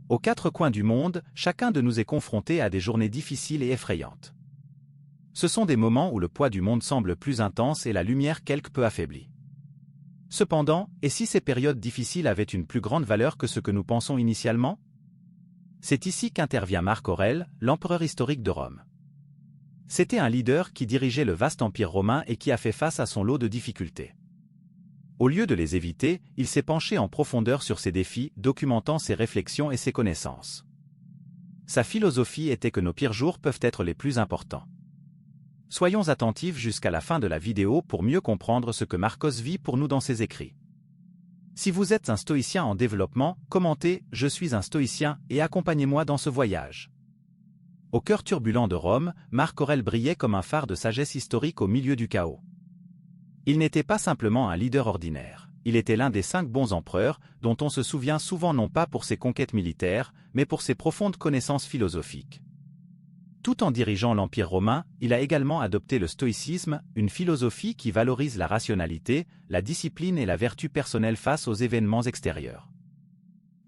Aux quatre coins du monde, chacun de nous est confronté à des journées difficiles et effrayantes. Ce sont des moments où le poids du monde semble plus intense et la lumière quelque peu affaiblie. Cependant, et si ces périodes difficiles avaient une plus grande valeur que ce que nous pensons initialement? C'est ici qu'intervient Marc Aurèle, l'empereur historique de Rome. C'était un leader qui dirigeait le vaste empire romain et qui a fait face à son lot de difficultés. Au lieu de les éviter, il s'est penché en profondeur sur ces défis, documentant ses réflexions et ses connaissances. Sa philosophie était que nos pires jours peuvent être les plus importants. Soyons attentifs jusqu'à la fin de la vidéo pour mieux comprendre ce que Marcos vit pour nous dans ses écrits. Si vous êtes un stoïcien en développement, commentez « Je suis un stoïcien » et accompagnez-moi dans ce voyage. Au cœur turbulent de Rome, Marc Aurèle brillait comme un phare de sagesse historique au milieu du chaos. Il n'était pas simplement un leader ordinaire, il était l'un des 5 bons empereurs, dont on se souvient souvent non pas pour ses conquêtes militaires, mais pour ses profondes connaissances philosophiques. Tout en dirigeant l'Empire romain, il a également adopté le stoïcisme, une philosophie qui valorise la rationalité, la discipline et la vertu personnelle face aux événements extérieurs.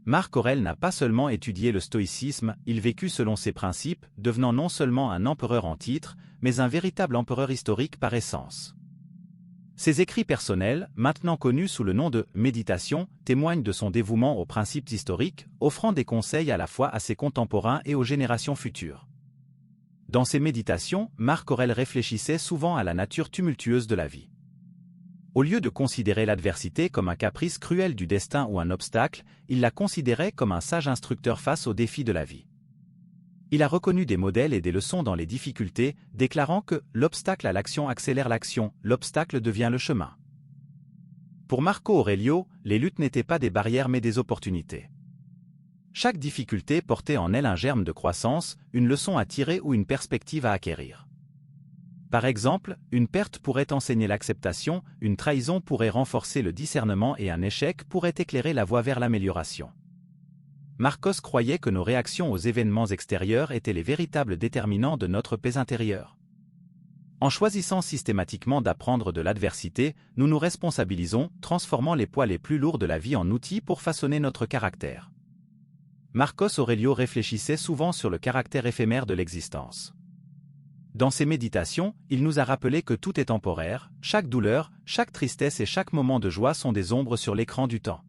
Marc Aurèle n'a pas seulement étudié le stoïcisme, il vécut selon ses principes, devenant non seulement un empereur en titre, mais un véritable empereur historique par essence. Ses écrits personnels, maintenant connus sous le nom de « Méditation », témoignent de son dévouement aux principes historiques, offrant des conseils à la fois à ses contemporains et aux générations futures. Dans ses méditations, Marc Aurèle réfléchissait souvent à la nature tumultueuse de la vie. Au lieu de considérer l'adversité comme un caprice cruel du destin ou un obstacle, il la considérait comme un sage instructeur face aux défis de la vie. Il a reconnu des modèles et des leçons dans les difficultés, déclarant que « l'obstacle à l'action accélère l'action, l'obstacle devient le chemin ». Pour Marco Aurelio, les luttes n'étaient pas des barrières mais des opportunités. Chaque difficulté portait en elle un germe de croissance, une leçon à tirer ou une perspective à acquérir. Par exemple, une perte pourrait enseigner l'acceptation, une trahison pourrait renforcer le discernement et un échec pourrait éclairer la voie vers l'amélioration. Marcos croyait que nos réactions aux événements extérieurs étaient les véritables déterminants de notre paix intérieure. En choisissant systématiquement d'apprendre de l'adversité, nous nous responsabilisons, transformant les poids les plus lourds de la vie en outils pour façonner notre caractère. Marcos Aurelio réfléchissait souvent sur le caractère éphémère de l'existence. Dans ses méditations, il nous a rappelé que tout est temporaire, chaque douleur, chaque tristesse et chaque moment de joie sont des ombres sur l'écran du temps.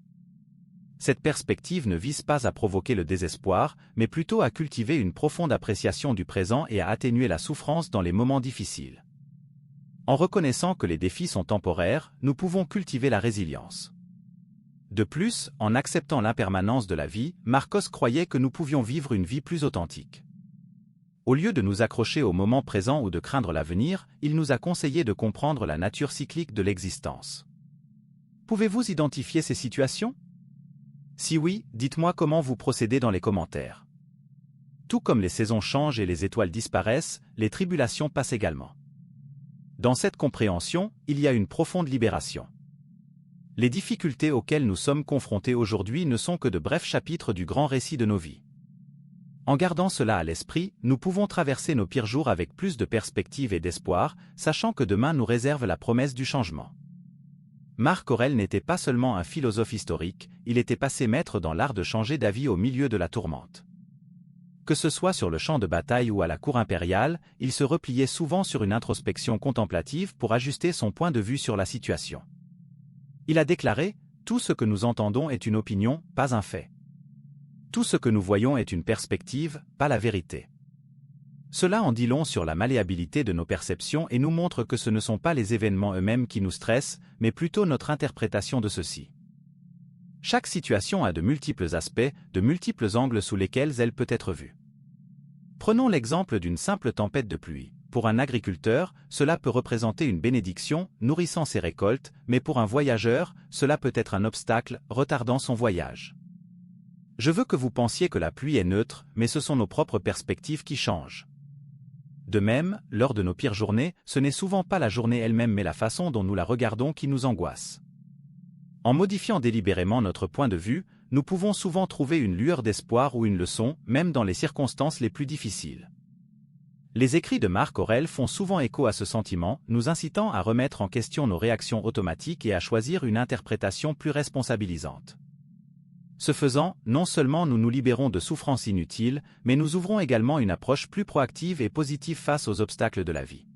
Cette perspective ne vise pas à provoquer le désespoir, mais plutôt à cultiver une profonde appréciation du présent et à atténuer la souffrance dans les moments difficiles. En reconnaissant que les défis sont temporaires, nous pouvons cultiver la résilience. De plus, en acceptant l'impermanence de la vie, Marcos croyait que nous pouvions vivre une vie plus authentique. Au lieu de nous accrocher au moment présent ou de craindre l'avenir, il nous a conseillé de comprendre la nature cyclique de l'existence. Pouvez-vous identifier ces situations? Si oui, dites-moi comment vous procédez dans les commentaires. Tout comme les saisons changent et les étoiles disparaissent, les tribulations passent également. Dans cette compréhension, il y a une profonde libération. Les difficultés auxquelles nous sommes confrontés aujourd'hui ne sont que de brefs chapitres du grand récit de nos vies. En gardant cela à l'esprit, nous pouvons traverser nos pires jours avec plus de perspective et d'espoir, sachant que demain nous réserve la promesse du changement. Marc Aurèle n'était pas seulement un philosophe historique, il était passé maître dans l'art de changer d'avis au milieu de la tourmente. Que ce soit sur le champ de bataille ou à la cour impériale, il se repliait souvent sur une introspection contemplative pour ajuster son point de vue sur la situation. Il a déclaré « Tout ce que nous entendons est une opinion, pas un fait. Tout ce que nous voyons est une perspective, pas la vérité. » Cela en dit long sur la malléabilité de nos perceptions et nous montre que ce ne sont pas les événements eux-mêmes qui nous stressent, mais plutôt notre interprétation de ceux-ci. Chaque situation a de multiples aspects, de multiples angles sous lesquels elle peut être vue. Prenons l'exemple d'une simple tempête de pluie. Pour un agriculteur, cela peut représenter une bénédiction, nourrissant ses récoltes, mais pour un voyageur, cela peut être un obstacle, retardant son voyage. Je veux que vous pensiez que la pluie est neutre, mais ce sont nos propres perspectives qui changent. De même, lors de nos pires journées, ce n'est souvent pas la journée elle-même mais la façon dont nous la regardons qui nous angoisse. En modifiant délibérément notre point de vue, nous pouvons souvent trouver une lueur d'espoir ou une leçon, même dans les circonstances les plus difficiles. Les écrits de Marc Aurèle font souvent écho à ce sentiment, nous incitant à remettre en question nos réactions automatiques et à choisir une interprétation plus responsabilisante. Ce faisant, non seulement nous nous libérons de souffrances inutiles, mais nous ouvrons également une approche plus proactive et positive face aux obstacles de la vie.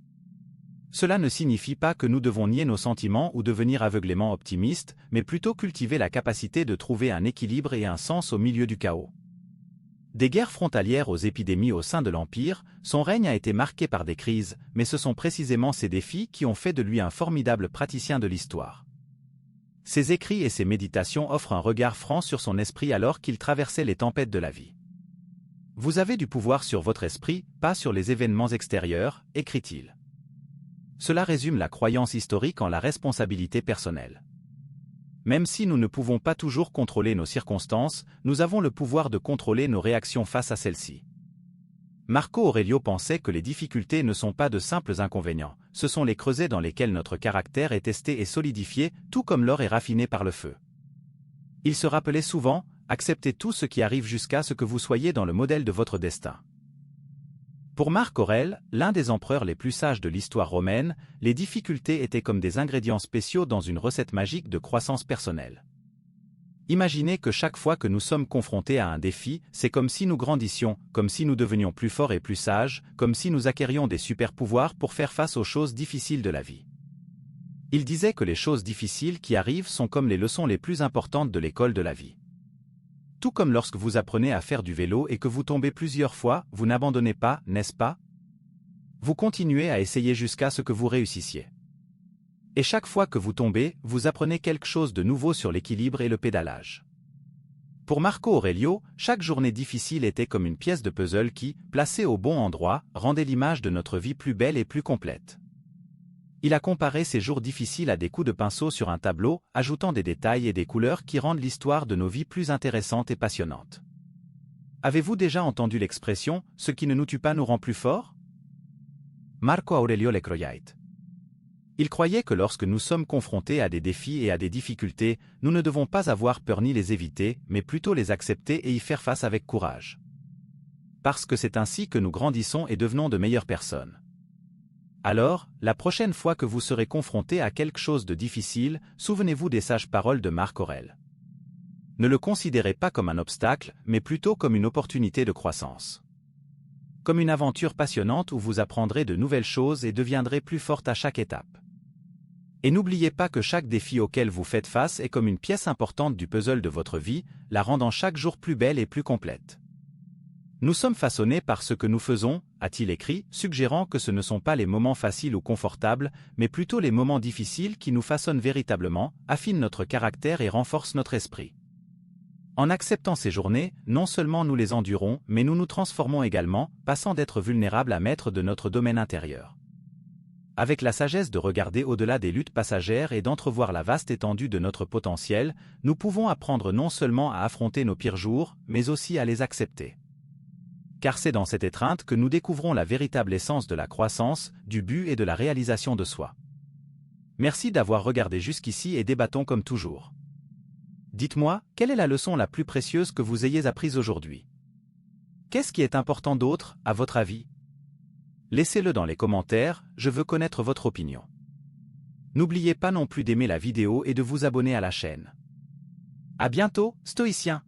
Cela ne signifie pas que nous devons nier nos sentiments ou devenir aveuglément optimistes, mais plutôt cultiver la capacité de trouver un équilibre et un sens au milieu du chaos. Des guerres frontalières aux épidémies au sein de l'Empire, son règne a été marqué par des crises, mais ce sont précisément ces défis qui ont fait de lui un formidable praticien de l'histoire. Ses écrits et ses méditations offrent un regard franc sur son esprit alors qu'il traversait les tempêtes de la vie. « Vous avez du pouvoir sur votre esprit, pas sur les événements extérieurs », écrit-il. Cela résume la croyance historique en la responsabilité personnelle. Même si nous ne pouvons pas toujours contrôler nos circonstances, nous avons le pouvoir de contrôler nos réactions face à celles-ci. Marco Aurelio pensait que les difficultés ne sont pas de simples inconvénients, ce sont les creusets dans lesquels notre caractère est testé et solidifié, tout comme l'or est raffiné par le feu. Il se rappelait souvent, acceptez tout ce qui arrive jusqu'à ce que vous soyez dans le modèle de votre destin. Pour Marc Aurèle, l'un des empereurs les plus sages de l'histoire romaine, les difficultés étaient comme des ingrédients spéciaux dans une recette magique de croissance personnelle. Imaginez que chaque fois que nous sommes confrontés à un défi, c'est comme si nous grandissions, comme si nous devenions plus forts et plus sages, comme si nous acquérions des super-pouvoirs pour faire face aux choses difficiles de la vie. Il disait que les choses difficiles qui arrivent sont comme les leçons les plus importantes de l'école de la vie. Tout comme lorsque vous apprenez à faire du vélo et que vous tombez plusieurs fois, vous n'abandonnez pas, n'est-ce pas? Vous continuez à essayer jusqu'à ce que vous réussissiez. Et chaque fois que vous tombez, vous apprenez quelque chose de nouveau sur l'équilibre et le pédalage. Pour Marco Aurelio, chaque journée difficile était comme une pièce de puzzle qui, placée au bon endroit, rendait l'image de notre vie plus belle et plus complète. Il a comparé ces jours difficiles à des coups de pinceau sur un tableau, ajoutant des détails et des couleurs qui rendent l'histoire de nos vies plus intéressante et passionnante. Avez-vous déjà entendu l'expression « ce qui ne nous tue pas nous rend plus forts » Marco Aurelio le croyait. Il croyait que lorsque nous sommes confrontés à des défis et à des difficultés, nous ne devons pas avoir peur ni les éviter, mais plutôt les accepter et y faire face avec courage. Parce que c'est ainsi que nous grandissons et devenons de meilleures personnes. Alors, la prochaine fois que vous serez confronté à quelque chose de difficile, souvenez-vous des sages paroles de Marc Aurèle. Ne le considérez pas comme un obstacle, mais plutôt comme une opportunité de croissance. Comme une aventure passionnante où vous apprendrez de nouvelles choses et deviendrez plus forte à chaque étape. Et n'oubliez pas que chaque défi auquel vous faites face est comme une pièce importante du puzzle de votre vie, la rendant chaque jour plus belle et plus complète. Nous sommes façonnés par ce que nous faisons, a-t-il écrit, suggérant que ce ne sont pas les moments faciles ou confortables, mais plutôt les moments difficiles qui nous façonnent véritablement, affinent notre caractère et renforcent notre esprit. En acceptant ces journées, non seulement nous les endurons, mais nous nous transformons également, passant d'être vulnérables à maître de notre domaine intérieur. Avec la sagesse de regarder au-delà des luttes passagères et d'entrevoir la vaste étendue de notre potentiel, nous pouvons apprendre non seulement à affronter nos pires jours, mais aussi à les accepter. Car c'est dans cette étreinte que nous découvrons la véritable essence de la croissance, du but et de la réalisation de soi. Merci d'avoir regardé jusqu'ici et débattons comme toujours. Dites-moi, quelle est la leçon la plus précieuse que vous ayez apprise aujourd'hui? Qu'est-ce qui est important d'autre, à votre avis? Laissez-le dans les commentaires, je veux connaître votre opinion. N'oubliez pas non plus d'aimer la vidéo et de vous abonner à la chaîne. À bientôt, stoïciens!